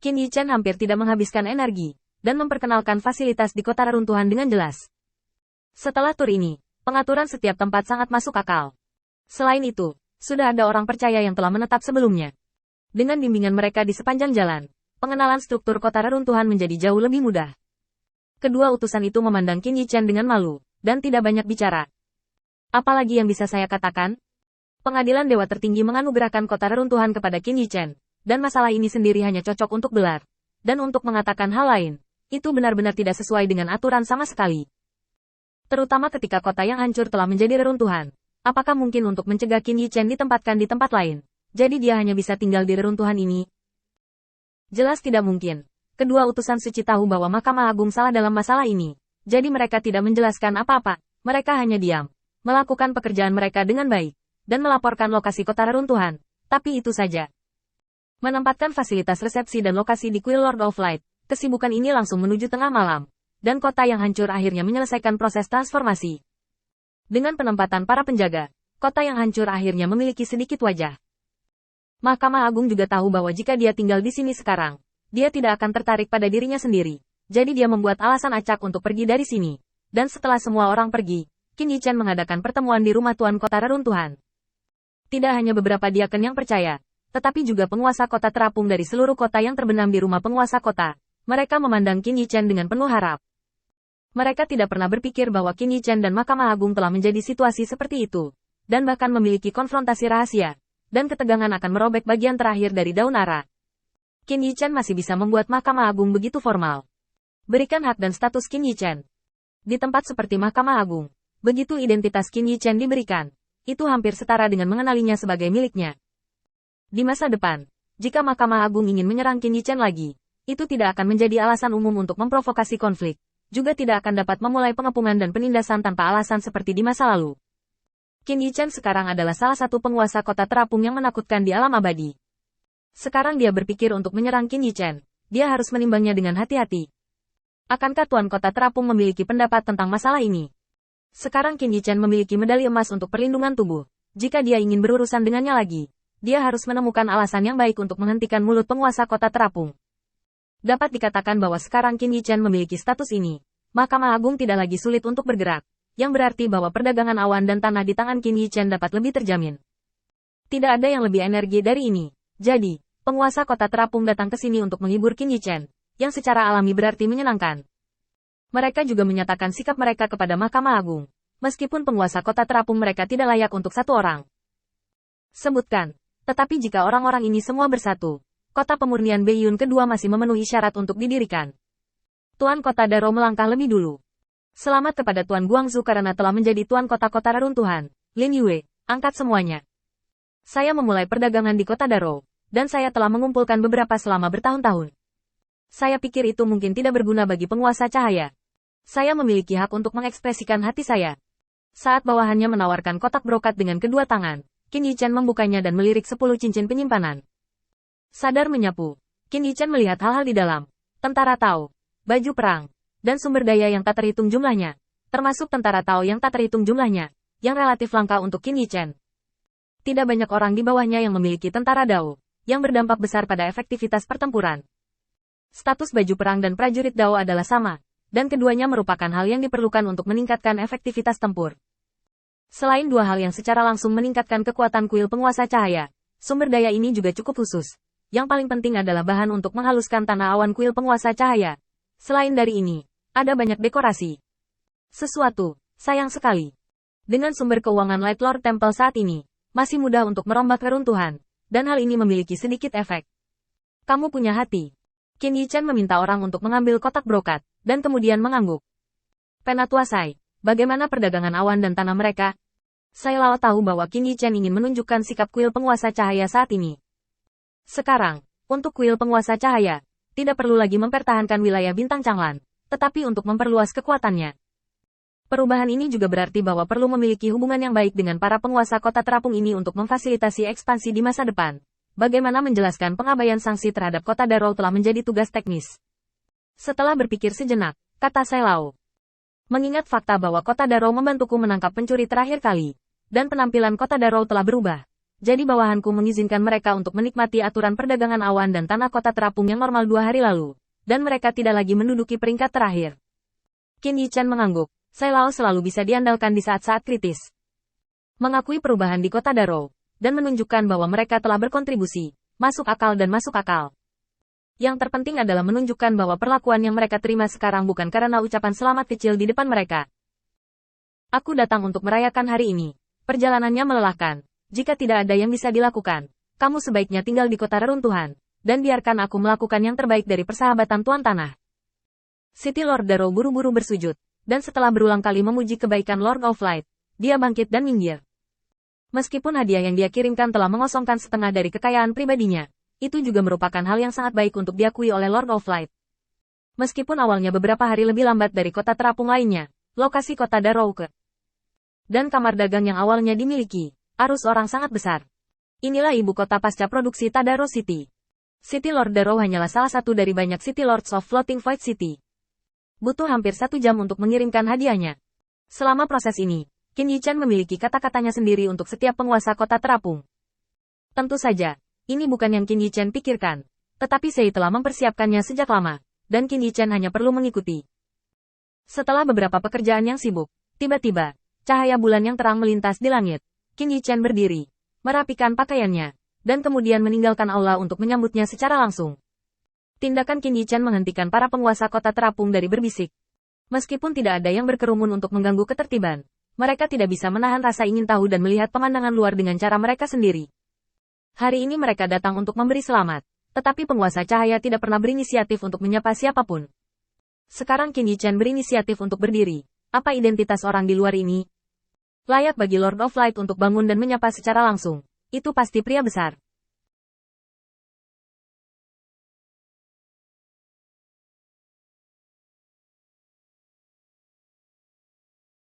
Qin Yichen hampir tidak menghabiskan energi, dan memperkenalkan fasilitas di kota reruntuhan dengan jelas. Setelah tur ini, pengaturan setiap tempat sangat masuk akal. Selain itu, sudah ada orang percaya yang telah menetap sebelumnya. Dengan bimbingan mereka di sepanjang jalan, pengenalan struktur kota reruntuhan menjadi jauh lebih mudah. Kedua utusan itu memandang Qin Yichen dengan malu, dan tidak banyak bicara. Apalagi yang bisa saya katakan? Pengadilan Dewa Tertinggi menganugerahkan kota reruntuhan kepada Qin Yichen, dan masalah ini sendiri hanya cocok untuk gelar. Dan untuk mengatakan hal lain, itu benar-benar tidak sesuai dengan aturan sama sekali. Terutama ketika kota yang hancur telah menjadi reruntuhan. Apakah mungkin untuk mencegah Qin Yichen ditempatkan di tempat lain? Jadi dia hanya bisa tinggal di reruntuhan ini? Jelas tidak mungkin. Kedua utusan suci tahu bahwa Mahkamah Agung salah dalam masalah ini. Jadi mereka tidak menjelaskan apa-apa. Mereka hanya diam, melakukan pekerjaan mereka dengan baik, dan melaporkan lokasi kota reruntuhan. Tapi itu saja. Menempatkan fasilitas resepsi dan lokasi di Kuil Lord of Light, kesibukan ini langsung menuju tengah malam, dan kota yang hancur akhirnya menyelesaikan proses transformasi. Dengan penempatan para penjaga, kota yang hancur akhirnya memiliki sedikit wajah. Mahkamah Agung juga tahu bahwa jika dia tinggal di sini sekarang, dia tidak akan tertarik pada dirinya sendiri, jadi dia membuat alasan acak untuk pergi dari sini. Dan setelah semua orang pergi, Qin Yichen mengadakan pertemuan di rumah Tuan Kota Reruntuhan. Tidak hanya beberapa diaken yang percaya, tetapi juga penguasa kota terapung dari seluruh kota yang terbenam di rumah penguasa kota. Mereka memandang Qin Yichen dengan penuh harap. Mereka tidak pernah berpikir bahwa Qin Yichen dan Mahkamah Agung telah menjadi situasi seperti itu, dan bahkan memiliki konfrontasi rahasia, dan ketegangan akan merobek bagian terakhir dari daun ara. Qin Yichen masih bisa membuat Mahkamah Agung begitu formal. Berikan hak dan status Qin Yichen. Di tempat seperti Mahkamah Agung, begitu identitas Qin Yichen diberikan, itu hampir setara dengan mengenalinya sebagai miliknya. Di masa depan, jika Mahkamah Agung ingin menyerang Qin Yichen lagi, itu tidak akan menjadi alasan umum untuk memprovokasi konflik, juga tidak akan dapat memulai pengepungan dan penindasan tanpa alasan seperti di masa lalu. Qin Yichen sekarang adalah salah satu penguasa kota terapung yang menakutkan di alam abadi. Sekarang dia berpikir untuk menyerang Qin Yichen, dia harus menimbangnya dengan hati-hati. Akankah Tuan Kota Terapung memiliki pendapat tentang masalah ini? Sekarang Qin Yichen memiliki medali emas untuk perlindungan tubuh. Jika dia ingin berurusan dengannya lagi, dia harus menemukan alasan yang baik untuk menghentikan mulut penguasa kota terapung. Dapat dikatakan bahwa sekarang Qin Yichen memiliki status ini. Mahkamah Agung tidak lagi sulit untuk bergerak, yang berarti bahwa perdagangan awan dan tanah di tangan Qin Yichen dapat lebih terjamin. Tidak ada yang lebih energi dari ini. Jadi, penguasa kota terapung datang ke sini untuk menghibur Qin Yichen, yang secara alami berarti menyenangkan. Mereka juga menyatakan sikap mereka kepada Mahkamah Agung, meskipun penguasa kota terapung mereka tidak layak untuk satu orang. Sebutkan. Tetapi jika orang-orang ini semua bersatu, kota pemurnian Beiyun kedua masih memenuhi syarat untuk didirikan. Tuan Kota Daro melangkah lebih dulu. Selamat kepada Tuan Guangzhou karena telah menjadi Tuan Kota-Kota Reruntuhan. Lin Yue, angkat semuanya. Saya memulai perdagangan di Kota Daro, dan saya telah mengumpulkan beberapa selama bertahun-tahun. Saya pikir itu mungkin tidak berguna bagi penguasa cahaya. Saya memiliki hak untuk mengekspresikan hati saya. Saat bawahannya menawarkan kotak brokat dengan kedua tangan, Qin Yichen membukanya dan melirik 10 cincin penyimpanan. Sadar menyapu, Qin Yichen melihat hal-hal di dalam. Tentara Tao, baju perang, dan sumber daya yang tak terhitung jumlahnya. Termasuk tentara Tao yang tak terhitung jumlahnya, yang relatif langka untuk Qin Yichen. Tidak banyak orang di bawahnya yang memiliki tentara Dao, yang berdampak besar pada efektivitas pertempuran. Status baju perang dan prajurit Dao adalah sama, dan keduanya merupakan hal yang diperlukan untuk meningkatkan efektivitas tempur. Selain dua hal yang secara langsung meningkatkan kekuatan kuil penguasa cahaya, sumber daya ini juga cukup khusus. Yang paling penting adalah bahan untuk menghaluskan tanah awan kuil penguasa cahaya. Selain dari ini, ada banyak dekorasi. Sesuatu, sayang sekali. Dengan sumber keuangan Light Lord Temple saat ini, masih mudah untuk merombak reruntuhan, dan hal ini memiliki sedikit efek. Kamu punya hati. Qin Yichen meminta orang untuk mengambil kotak brokat, dan kemudian mengangguk. Penatua Sai, bagaimana perdagangan awan dan tanah mereka? Sai Lao tahu bahwa Qin Yichen ingin menunjukkan sikap kuil penguasa cahaya saat ini. Sekarang, untuk kuil penguasa cahaya, tidak perlu lagi mempertahankan wilayah Bintang Changlan, tetapi untuk memperluas kekuatannya. Perubahan ini juga berarti bahwa perlu memiliki hubungan yang baik dengan para penguasa kota terapung ini untuk memfasilitasi ekspansi di masa depan. Bagaimana menjelaskan pengabaian sanksi terhadap kota Darrow telah menjadi tugas teknis. Setelah berpikir sejenak, kata Sai Lao. Mengingat fakta bahwa kota Darrow membantuku menangkap pencuri terakhir kali, dan penampilan kota Darrow telah berubah, Jadi bawahanku mengizinkan mereka untuk menikmati aturan perdagangan awan dan tanah kota terapung yang normal 2 hari lalu. Dan mereka tidak lagi menduduki peringkat terakhir. Qin Yichan mengangguk. Sai Lao selalu bisa diandalkan di saat-saat kritis. Mengakui perubahan di kota Darrow. Dan menunjukkan bahwa mereka telah berkontribusi. Masuk akal dan masuk akal. Yang terpenting adalah menunjukkan bahwa perlakuan yang mereka terima sekarang bukan karena ucapan selamat kecil di depan mereka. Aku datang untuk merayakan hari ini. Perjalanannya melelahkan. Jika tidak ada yang bisa dilakukan, kamu sebaiknya tinggal di kota reruntuhan, dan biarkan aku melakukan yang terbaik dari persahabatan Tuan Tanah. City Lord Darrow buru-buru bersujud, dan setelah berulang kali memuji kebaikan Lord of Light, dia bangkit dan minggir. Meskipun hadiah yang dia kirimkan telah mengosongkan setengah dari kekayaan pribadinya, itu juga merupakan hal yang sangat baik untuk diakui oleh Lord of Light. Meskipun awalnya beberapa hari lebih lambat dari kota terapung lainnya, lokasi kota Darrow dan kamar dagang yang awalnya dimiliki, arus orang sangat besar. Inilah ibu kota pasca produksi Tadaro City. City Lord Darrow hanyalah salah satu dari banyak City Lords of Floating Void City. Butuh hampir 1 jam untuk mengirimkan hadiahnya. Selama proses ini, Qin Yichan memiliki kata-katanya sendiri untuk setiap penguasa kota terapung. Tentu saja, ini bukan yang Qin Yichan pikirkan. Tetapi Sei telah mempersiapkannya sejak lama, dan Qin Yichan hanya perlu mengikuti. Setelah beberapa pekerjaan yang sibuk, tiba-tiba, cahaya bulan yang terang melintas di langit. Qin Yichan berdiri, merapikan pakaiannya, dan kemudian meninggalkan aula untuk menyambutnya secara langsung. Tindakan Qin Yichan menghentikan para penguasa kota terapung dari berbisik. Meskipun tidak ada yang berkerumun untuk mengganggu ketertiban, mereka tidak bisa menahan rasa ingin tahu dan melihat pemandangan luar dengan cara mereka sendiri. Hari ini mereka datang untuk memberi selamat, tetapi penguasa cahaya tidak pernah berinisiatif untuk menyapa siapapun. Sekarang Qin Yichan berinisiatif untuk berdiri. Apa identitas orang di luar ini? Layak bagi Lord of Light untuk bangun dan menyapa secara langsung. Itu pasti pria besar.